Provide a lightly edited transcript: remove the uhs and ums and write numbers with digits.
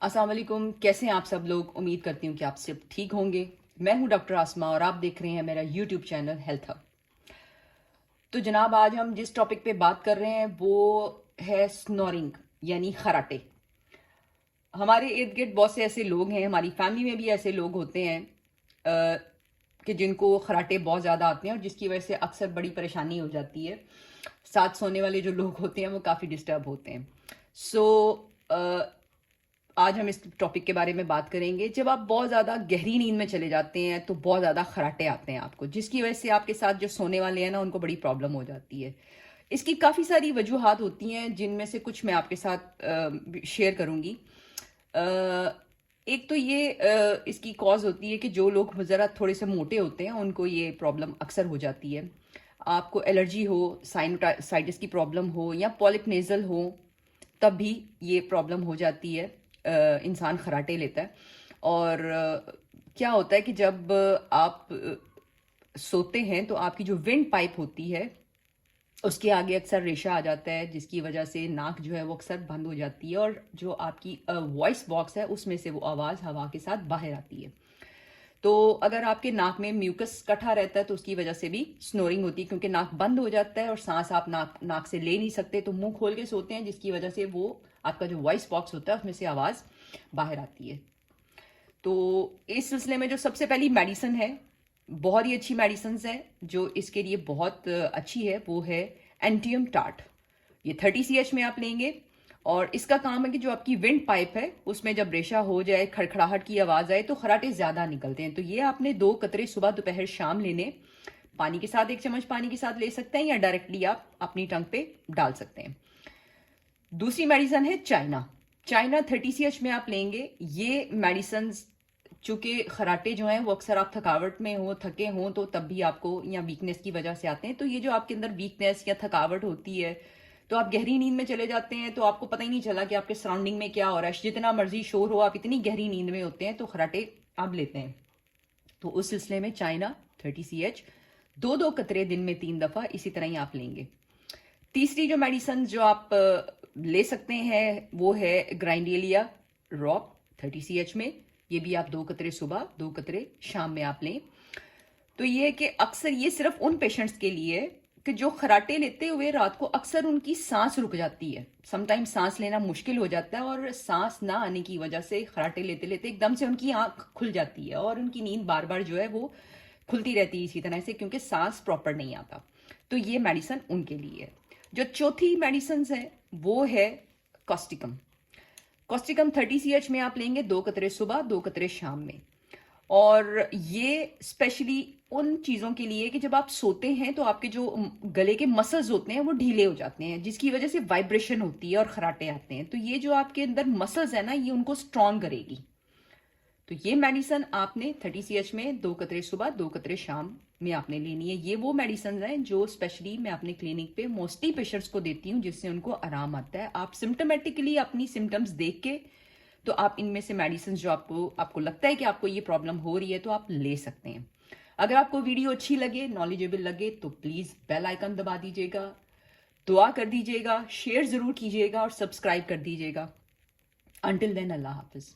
अस्सलाम वालेकुम। कैसे हैं आप सब लोग? उम्मीद करती हूँ कि आप सब ठीक होंगे। मैं हूँ डॉक्टर आसमा और आप देख रहे हैं मेरा यूट्यूब चैनल हेल्थ हब। तो जनाब, आज हम जिस टॉपिक पे बात कर रहे हैं वो है स्नोरिंग यानी खराटे। हमारे इर्द गिर्द बहुत से ऐसे लोग हैं, हमारी फैमिली में भी ऐसे लोग होते हैं कि जिनको खराटे बहुत ज़्यादा आते हैं और जिसकी वजह से अक्सर बड़ी परेशानी हो जाती है। साथ सोने वाले जो लोग होते हैं वो काफ़ी डिस्टर्ब होते हैं। सो आज हम इस टॉपिक के बारे में बात करेंगे। जब आप बहुत ज़्यादा गहरी नींद में चले जाते हैं तो बहुत ज़्यादा खराटे आते हैं आपको, जिसकी वजह से आपके साथ जो सोने वाले हैं ना उनको बड़ी प्रॉब्लम हो जाती है। इसकी काफ़ी सारी वजूहात होती हैं जिनमें से कुछ मैं आपके साथ शेयर करूँगी। एक तो ये इसकी कॉज होती है कि जो लोग ज़रा थोड़े से मोटे होते हैं उनको ये प्रॉब्लम अक्सर हो जाती है। आपको एलर्जी हो, साइनसाइटिस की प्रॉब्लम हो या पॉलिप नेज़ल हो, तब भी ये प्रॉब्लम हो जाती है। इंसान खराटे लेता है और क्या होता है कि जब आप सोते हैं तो आपकी जो विंड पाइप होती है उसके आगे अक्सर रेशा आ जाता है, जिसकी वजह से नाक जो है वो अक्सर बंद हो जाती है और जो आपकी वॉइस बॉक्स है उसमें से वो आवाज़ हवा के साथ बाहर आती है। तो अगर आपके नाक में म्यूकस इकट्ठा रहता है तो उसकी वजह से भी स्नोरिंग होती है, क्योंकि नाक बंद हो जाता है और सांस आप नाक नाक से ले नहीं सकते, तो मुंह खोल के सोते हैं, जिसकी वजह से वो आपका जो वॉइस बॉक्स होता है उसमें से आवाज़ बाहर आती है। तो इस सिलसिले में जो सबसे पहली मेडिसिन है, बहुत ही अच्छी मेडिसिन है जो इसके लिए बहुत अच्छी है, वो है एंटियम टार्ट। ये 30 CH में आप लेंगे और इसका काम है कि जो आपकी विंड पाइप है उसमें जब रेशा हो जाए, खड़खड़ाहट की आवाज़ आए तो खराटे ज़्यादा निकलते हैं। तो ये आपने 2 कतरे सुबह दोपहर शाम लेने। पानी के साथ, 1 चम्मच पानी के साथ ले सकते हैं या डायरेक्टली आप अपनी टंग पे डाल सकते हैं। दूसरी मेडिसिन है चाइना। चाइना 30 CH में आप लेंगे। ये मेडिसिन, चूंकि खराटे जो हैं वो अक्सर आप थकावट में हो, थके हों तो तब भी आपको, या वीकनेस की वजह से आते हैं, तो ये जो आपके अंदर वीकनेस या थकावट होती है तो आप गहरी नींद में चले जाते हैं तो आपको पता ही नहीं चला कि आपके सराउंडिंग में क्या हो रहा है। जितना मर्जी शोर हो, आप इतनी गहरी नींद में होते हैं तो खराटे आप लेते हैं। तो उस सिलसिले में चाइना 30 CH 2-2 कतरे दिन में 3 दफ़ा इसी तरह ही आप लेंगे। तीसरी जो मेडिसिन जो आप ले सकते हैं वो है ग्राइंडेलिया रॉप 30 CH में। ये भी आप 2 कतरे सुबह, 2 कतरे शाम में आप लें। तो ये है कि अक्सर ये सिर्फ उन पेशेंट्स के लिए कि जो खराटे लेते हुए रात को अक्सर उनकी सांस रुक जाती है। समटाइम सांस लेना मुश्किल हो जाता है और सांस ना आने की वजह से खराटे लेते लेते एकदम से उनकी आंख खुल जाती है और उनकी नींद बार बार जो है वो खुलती रहती है इसी तरह से, क्योंकि सांस प्रॉपर नहीं आता। तो ये मेडिसिन उनके लिए है। जो चौथी मेडिसिन है वो है कॉस्टिकम। कॉस्टिकम 30 CH में आप लेंगे 2 कतरे सुबह, 2 कतरे शाम में। और ये स्पेशली उन चीज़ों के लिए कि जब आप सोते हैं तो आपके जो गले के मसल्स होते हैं वो ढीले हो जाते हैं, जिसकी वजह से वाइब्रेशन होती है और खराटे आते हैं। तो ये जो आपके अंदर मसल्स है ना, ये उनको स्ट्रांग करेगी। तो ये मेडिसिन आपने 30 CH में 2 कतरे सुबह, 2 कतरे शाम में आपने लेनी है। ये वो मेडिसिन है जो स्पेशली मैं अपने क्लिनिक पे मोस्टली पेशेंट्स को देती हूँ, जिससे उनको आराम आता है। आप सिम्टोमेटिकली अपनी सिम्टम्स देख के तो आप इनमें से मेडिसिन जो आपको लगता है कि आपको ये प्रॉब्लम हो रही है तो आप ले सकते हैं। अगर आपको वीडियो अच्छी लगे, नॉलेजेबल लगे, तो प्लीज़ बेल आइकन दबा दीजिएगा, दुआ कर दीजिएगा, शेयर ज़रूर कीजिएगा और सब्सक्राइब कर दीजिएगा। अंटिल देन, अल्लाह हाफिज़।